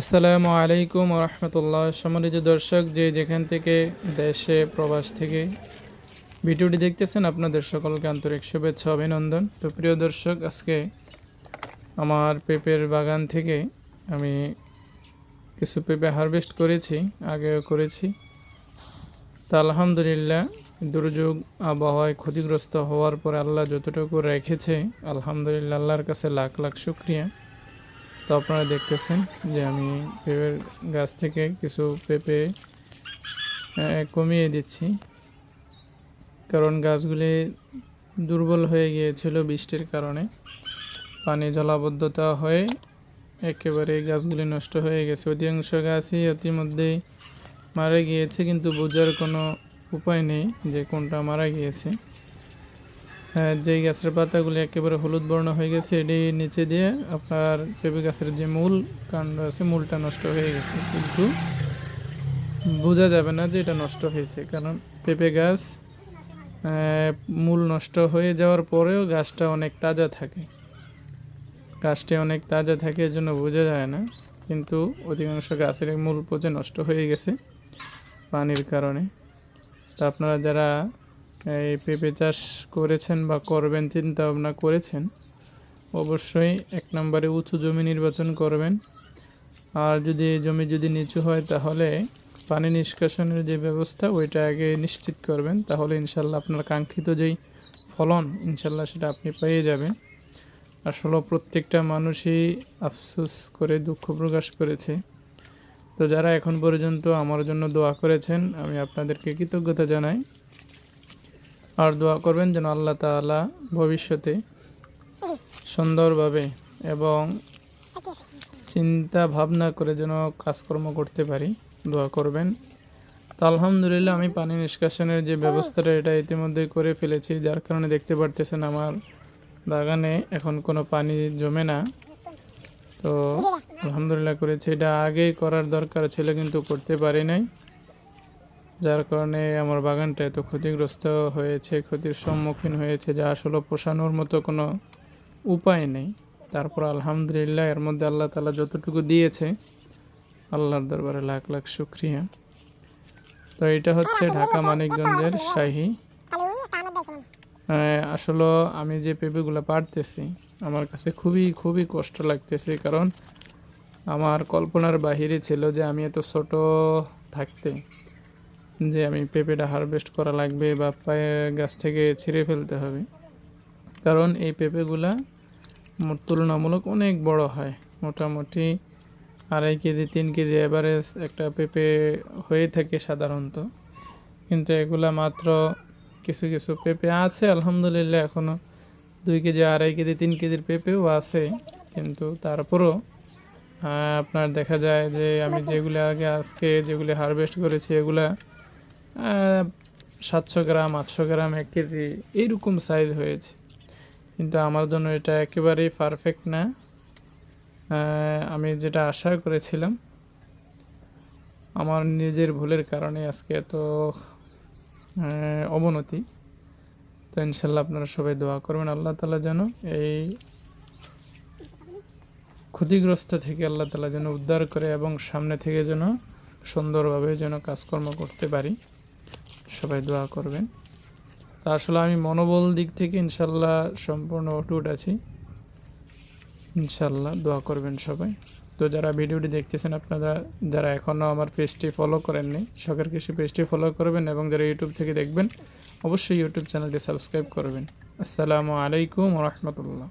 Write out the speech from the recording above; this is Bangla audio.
আসসালামু আলাইকুম রহমতুল্লাহ। সম্মানিত দর্শক, যে যেখান থেকে দেশে প্রবাস থেকে ভিডিওটি দেখতেছেন, আপনাদের সকলকে আন্তরিক শুভেচ্ছা অভিনন্দন। তো প্রিয় দর্শক, আজকে আমার পেঁপের বাগান থেকে আমি কিছু পেঁপে হারভেস্ট করেছি, আগেও করেছি। তা আলহামদুলিল্লাহ, দুর্যোগ আবহাওয়ায় ক্ষতিগ্রস্ত হওয়ার পরে আল্লাহ যতটুকু রেখেছে, আলহামদুলিল্লাহ আল্লাহর কাছে লাখ লাখ শুকরিয়া। তো আপনারা দেখতেছেন যে আমি পেঁপের গাছ থেকে কিছু পেঁপে কমিয়ে দিচ্ছি, কারণ গাছগুলি দুর্বল হয়ে গিয়েছিল বৃষ্টির কারণে। পানি জলাবদ্ধতা হয়ে একেবারে গাছগুলি নষ্ট হয়ে গেছে। অধিকাংশ গাছই ইতিমধ্যেই মারা গিয়েছে, কিন্তু বোঝার কোনো উপায় নেই যে কোনটা মারা গিয়েছে। যেই গাছের পাতাগুলি একেবারে হলুদ বর্ণ হয়ে গেছে, এটি নিচে দিয়ে আপনার পেঁপে গাছের যে মূল কাণ্ড আছে, মূলটা নষ্ট হয়ে গেছে, কিন্তু বোঝা যাবে না যে এটা নষ্ট হয়েছে, কারণ পেঁপে গাছ মূল নষ্ট হয়ে যাওয়ার পরেও গাছটা অনেক তাজা থাকে। গাছটি অনেক তাজা থাকে, এর জন্য বোঝা যায় না, কিন্তু অধিকাংশ গাছের মূল পচে নষ্ট হয়ে গেছে পানির কারণে। তা আপনারা যারা এই পেঁপে চাষ করেছেন বা করবেন চিন্তা ভাবনা করেছেন, অবশ্যই 1 নম্বরে উঁচু জমি নির্বাচন করবেন। আর যদি জমি নিচু হয়, তাহলে পানি নিষ্কাশনের যে ব্যবস্থা ওইটা আগে নিশ্চিত করবেন, তাহলে ইনশাল্লাহ আপনার কাঙ্ক্ষিত যেই ফলন ইনশাল্লাহ সেটা আপনি পেয়ে যাবেন। আসলে প্রত্যেকটা মানুষই আফসোস করে দুঃখ প্রকাশ করেছে। তো যারা এখন পর্যন্ত আমার জন্য দোয়া করেছেন, আমি আপনাদেরকে কৃতজ্ঞতা জানাই। আর দোয়া করবেন যেন আল্লাহ তাআলা ভবিষ্যতে সুন্দরভাবে এবং চিন্তা ভাবনা করে যেন কাজকর্ম করতে পারি, দোয়া করবেন। তো আলহামদুলিল্লাহ, আমি পানি নিষ্কাশনের যে ব্যবস্থাটা এটা ইতিমধ্যে করে ফেলেছি, যার কারণে দেখতে পারতেছেন আমার বাগানে এখন কোনো পানি জমে না। তো আলহামদুলিল্লাহ করেছি, এটা আগেই করার দরকার ছিল কিন্তু করতে পারি নাই, যার কারণে আমার বাগানটা এত ক্ষতিগ্রস্ত হয়েছে, ক্ষতির সম্মুখীন হয়েছে, যা আসলে পোষানোর মতো কোনো উপায় নেই। তারপর আলহামদুলিল্লাহ এর মধ্যে আল্লাহ তাআলা যতটুকু দিয়েছে, আল্লাহর দরবারে লাখ লাখ শুকরিয়া। তো এটা হচ্ছে ঢাকা মানিকগঞ্জের শাহী। আসলে আমি যে পেঁপেগুলো পাড়তেছি, আমার কাছে খুবই খুবই কষ্ট লাগতেছে, কারণ আমার কল্পনার বাহিরে ছিল যে আমি এত ছোট থাকতে যে আমি পেঁপেটা হারভেস্ট করা লাগবে বা গাছ থেকে ছিঁড়ে ফেলতে হবে, কারণ এই পেঁপেগুলা তুলনামূলক অনেক বড় হয়। মোটামুটি 2.5 কেজি 3 কেজি এভারেজ একটা পেঁপে হয়ে থাকে সাধারণত, কিন্তু এগুলা মাত্র কিছু কিছু পেঁপে আছে আলহামদুলিল্লাহ, এখনও 2 কেজি 2.5 কেজি 3 কেজির পেঁপেও আছে, কিন্তু তারপরও আপনার দেখা যায় যে আমি যেগুলো আজকে যেগুলি হারভেস্ট করেছি, এগুলা 700 গ্রাম 800 গ্রাম 1 কেজি এইরকম সাইজ হয়েছে, কিন্তু আমার জন্য এটা একেবারেই পারফেক্ট না। আমি যেটা আশা করেছিলাম, আমার নিজের ভুলের কারণে আজকে এত অবনতি। তো ইনশাল্লাহ আপনারা সবাই দোয়া করবেন আল্লাহ তাআলা যেন এই ক্ষতিগ্রস্ত থেকে আল্লাহ তাআলা যেন উদ্ধার করে এবং সামনে থেকে যেন সুন্দরভাবে যেন কাজকর্ম করতে পারি, সবাই দোয়া করবেন। তা আসলে আমি মনোবল দিক থেকে ইনশাল্লাহ সম্পূর্ণ অটুট আছি, ইনশাল্লাহ দোয়া করবেন সবাই। তো যারা ভিডিওটি দেখতেছেন, আপনারা যারা এখনও আমার পেজটি ফলো করেননি, শখের কৃষি পেজটি ফলো করবেন, এবং যারা ইউটিউব থেকে দেখবেন অবশ্যই ইউটিউব চ্যানেলটি সাবস্ক্রাইব করবেন। আসসালামু আলাইকুম রহমতুল্লাহ।